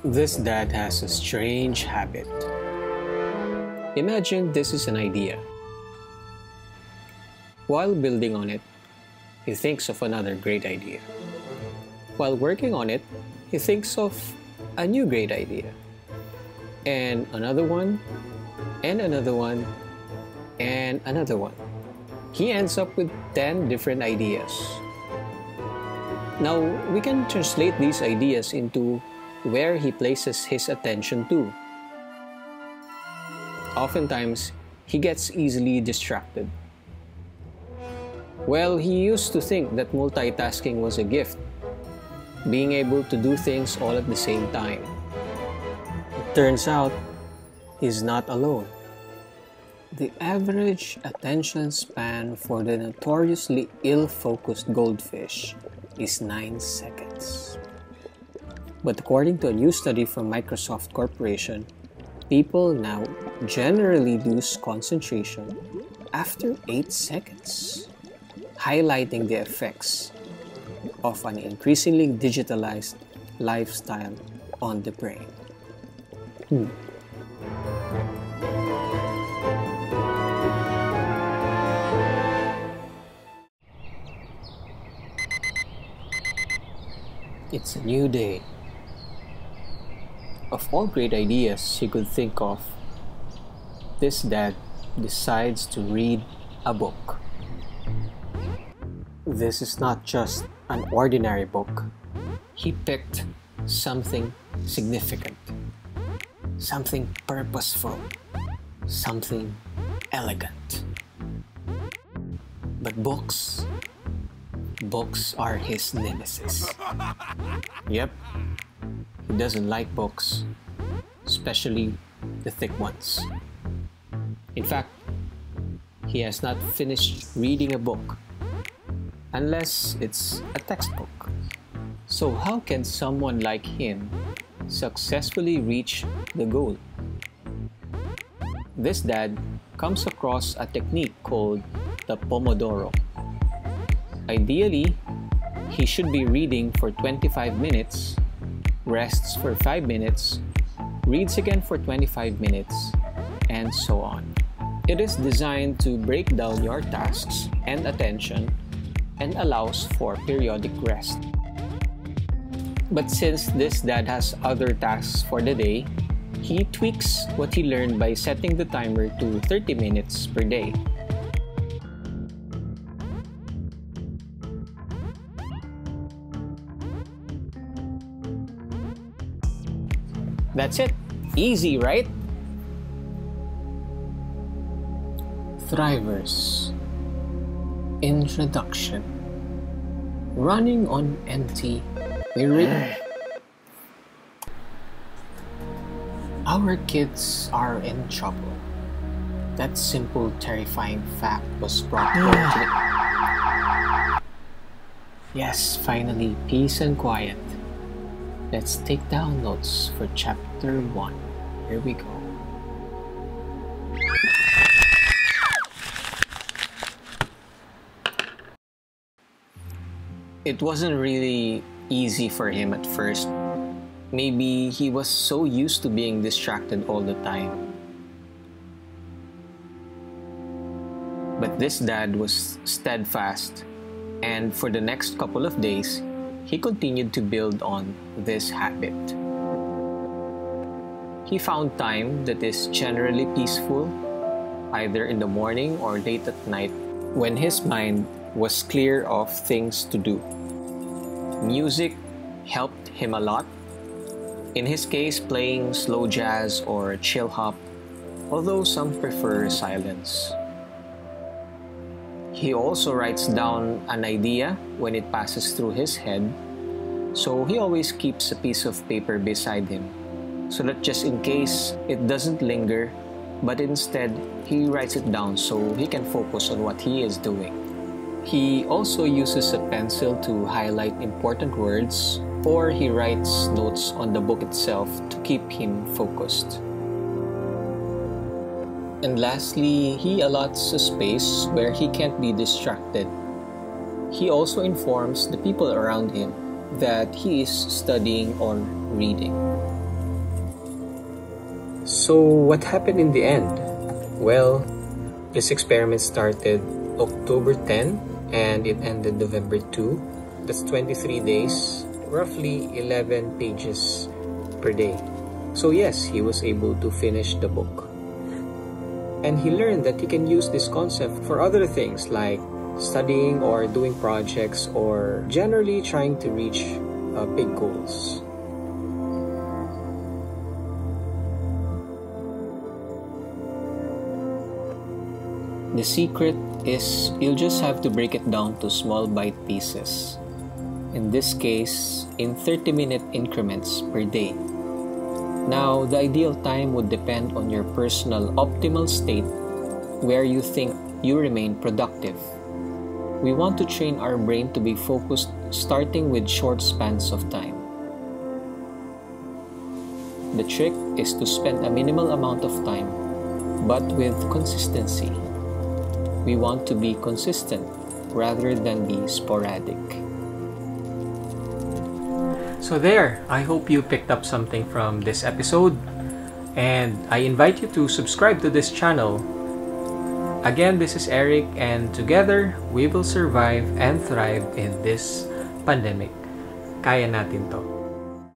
This dad has a strange habit. Imagine this is an idea. While building on it, he thinks of another great idea. While working on it, he thinks of a new great idea. And another one, and another one, and another one. He ends up with 10 different ideas. Now, we can translate these ideas into where he places his attention to. Oftentimes, he gets easily distracted. Well, he used to think that multitasking was a gift, being able to do things all at the same time. It turns out, he's not alone. The average attention span for the notoriously ill-focused goldfish is 9 seconds. But according to a new study from Microsoft Corporation, people now generally lose concentration after 8 seconds, highlighting the effects of an increasingly digitalized lifestyle on the brain. It's a new day. Of all great ideas he could think of, this dad decides to read a book. This is not just an ordinary book. He picked something significant, something purposeful, something elegant. But books are his nemesis. Yep. He doesn't like books, especially the thick ones. In fact, he has not finished reading a book unless it's a textbook. So how can someone like him successfully reach the goal? This dad comes across a technique called the Pomodoro. Ideally, he should be reading for 25 minutes, rests for 5 minutes, reads again for 25 minutes, and so on. It is designed to break down your tasks and attention and allows for periodic rest. But since this dad has other tasks for the day, he tweaks what he learned by setting the timer to 30 minutes per day. That's it. Easy, right? Thrivers. Introduction. Running on empty. Our kids are in trouble. That simple, terrifying fact was brought home to me. Yes, finally, peace and quiet. Let's take down notes for chapter 1. Here we go. It wasn't really easy for him at first. Maybe he was so used to being distracted all the time. But this dad was steadfast, and for the next couple of days, he continued to build on this habit. He found time that is generally peaceful, either in the morning or late at night, when his mind was clear of things to do. Music helped him a lot. In his case, playing slow jazz or chill hop, although some prefer silence. He also writes down an idea when it passes through his head, so he always keeps a piece of paper beside him, so that just in case it doesn't linger, but instead he writes it down so he can focus on what he is doing. He also uses a pencil to highlight important words, or he writes notes on the book itself to keep him focused. And lastly, he allots a space where he can't be distracted. He also informs the people around him that he is studying or reading. So what happened in the end? Well, this experiment started October 10 and it ended November 2. That's 23 days, roughly 11 pages per day. So yes, he was able to finish the book. And he learned that he can use this concept for other things like studying or doing projects or generally trying to reach big goals. The secret is you'll just have to break it down to small bite pieces. In this case, in 30-minute increments per day. Now, the ideal time would depend on your personal optimal state where you think you remain productive. We want to train our brain to be focused starting with short spans of time. The trick is to spend a minimal amount of time, but with consistency. We want to be consistent rather than be sporadic. So there, I hope you picked up something from this episode, and I invite you to subscribe to this channel. Again, this is Eric, and together, we will survive and thrive in this pandemic. Kaya natin to.